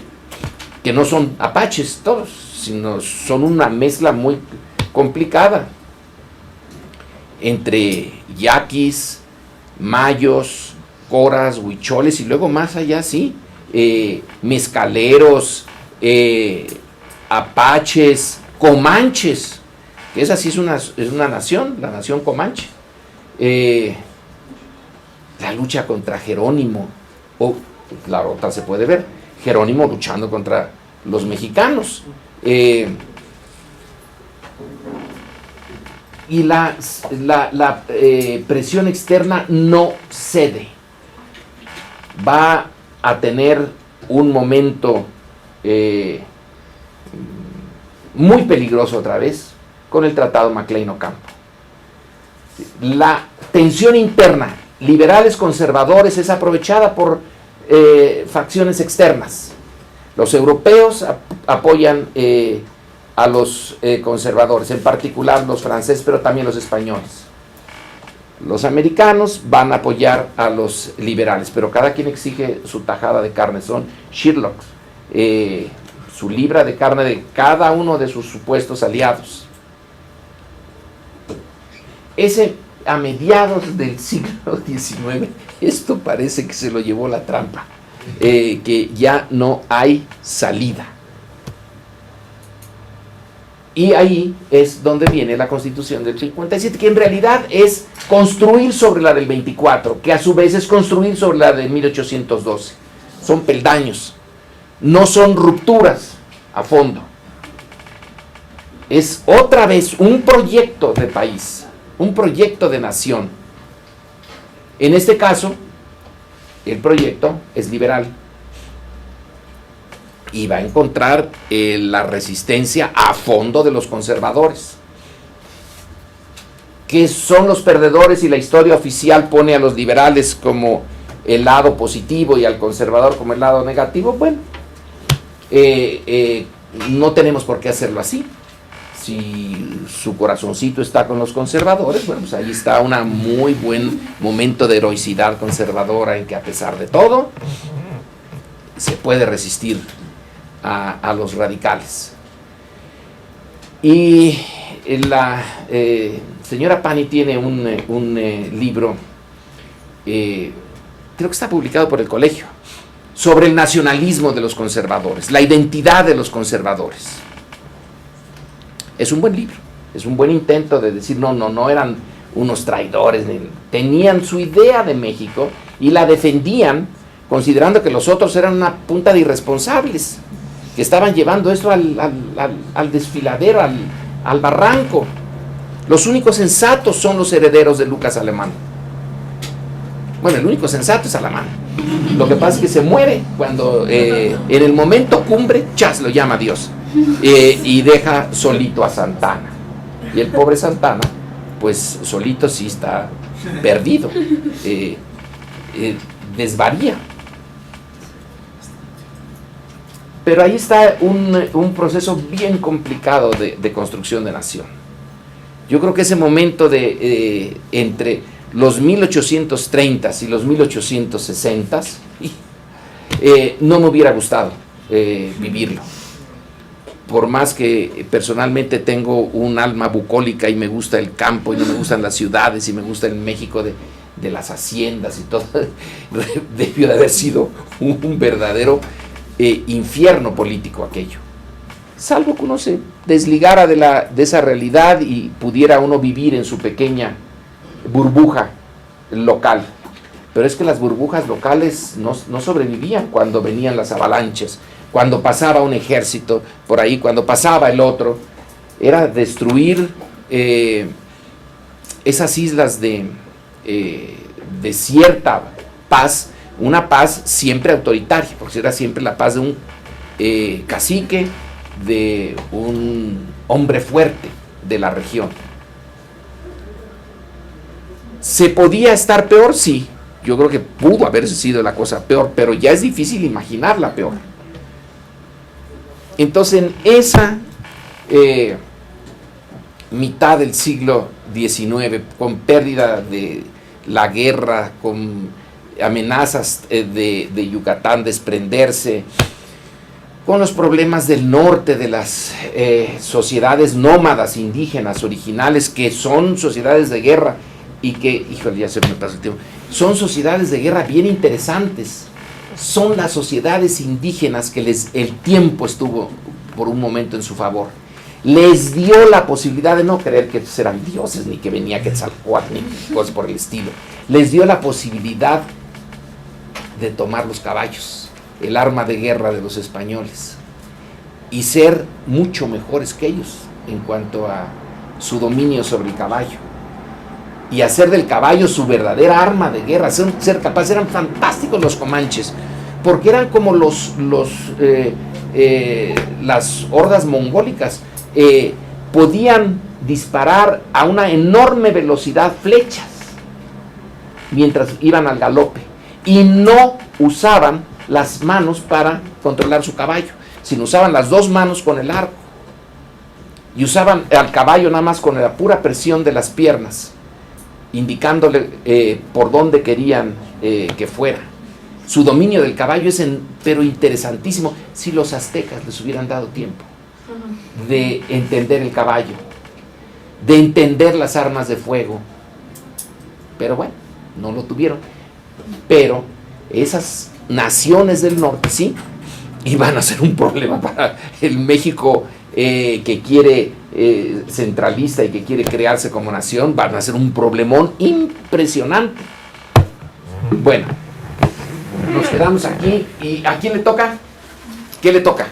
que no son apaches todos, sino son una mezcla muy complicada entre yaquis, mayos, coras, huicholes y luego más allá, sí, mezcaleros, apaches, comanches, que esa sí es una nación, la nación comanche. La lucha contra Jerónimo, o la otra se puede ver, Jerónimo luchando contra los mexicanos. Y la presión externa no cede. Va a tener un momento muy peligroso otra vez con el Tratado Maclean-Ocampo. La tensión interna, liberales conservadores, es aprovechada por facciones externas. Los europeos apoyan a los conservadores, en particular los franceses, pero también los españoles. Los americanos van a apoyar a los liberales, pero cada quien exige su tajada de carne. Son Sherlocks, su libra de carne de cada uno de sus supuestos aliados. A mediados del siglo XIX, esto parece que se lo llevó la trampa, que ya no hay salida. Y ahí es donde viene la Constitución del 57, que en realidad es construir sobre la del 24, que a su vez es construir sobre la de 1812. Son peldaños, no son rupturas a fondo. Es otra vez un proyecto de país, un proyecto de nación. En este caso, el proyecto es liberal y va a encontrar la resistencia a fondo de los conservadores, que son los perdedores, y la historia oficial pone a los liberales como el lado positivo y al conservador como el lado negativo. Bueno, no tenemos por qué hacerlo así. Si su corazoncito está con los conservadores, bueno, pues ahí está un muy buen momento de heroicidad conservadora en que a pesar de todo se puede resistir a los radicales. Y la señora Pani tiene un libro, creo que está publicado por el colegio, sobre el nacionalismo de los conservadores, la identidad de los conservadores. Es un buen libro, es un buen intento de decir, no eran unos traidores, tenían su idea de México y la defendían considerando que los otros eran una punta de irresponsables, que estaban llevando esto al desfiladero, al barranco. Los únicos sensatos son los herederos de Lucas Alamán. Bueno, el único sensato es Alamán. Lo que pasa es que se muere cuando en el momento cumbre, chas, lo llama Dios, y deja solito a Santana. Y el pobre Santana, pues solito sí está perdido, desvaría. Pero ahí está un proceso bien complicado de construcción de nación. Yo creo que ese momento entre los 1830s y los 1860s, no me hubiera gustado vivirlo. Por más que personalmente tengo un alma bucólica y me gusta el campo y no me gustan las ciudades y me gusta el México de las haciendas y todo, debió de haber sido un verdadero infierno político aquello. salvo que uno se desligara de esa realidad y pudiera uno vivir en su pequeña burbuja local. Pero es que las burbujas locales no sobrevivían cuando venían las avalanchas, cuando pasaba un ejército por ahí, cuando pasaba el otro. Era destruir esas islas de cierta paz, una paz siempre autoritaria, porque era siempre la paz de un cacique, de un hombre fuerte de la región. ¿Se podía estar peor? Sí, yo creo que pudo haber sido la cosa peor, pero ya es difícil imaginarla peor. Entonces, en esa mitad del siglo XIX, con pérdida de la guerra, con amenazas de Yucatán desprenderse, con los problemas del norte de las sociedades nómadas indígenas originales, que son sociedades de guerra y que, híjole, ya se me pasa el tiempo, son sociedades de guerra bien interesantes. Son las sociedades indígenas que el tiempo estuvo por un momento en su favor. Les dio la posibilidad de no creer que eran dioses, ni que venía Quetzalcóatl, ni cosas por el estilo. Les dio la posibilidad de tomar los caballos, el arma de guerra de los españoles, y ser mucho mejores que ellos en cuanto a su dominio sobre el caballo, y hacer del caballo su verdadera arma de guerra, ser capaces. Eran fantásticos los comanches, porque eran como las hordas mongólicas, podían disparar a una enorme velocidad flechas mientras iban al galope, y no usaban las manos para controlar su caballo, sino usaban las dos manos con el arco, y usaban al caballo nada más con la pura presión de las piernas, indicándole por dónde querían que fuera. Su dominio del caballo es pero interesantísimo. Si los aztecas les hubieran dado tiempo de entender el caballo, de entender las armas de fuego, pero bueno, no lo tuvieron. Pero esas naciones del norte sí iban a ser un problema para el México que quiere centralista y que quiere crearse como nación. Van a ser un problemón impresionante. Bueno, nos quedamos aquí. ¿Y a quién le toca? ¿Qué le toca?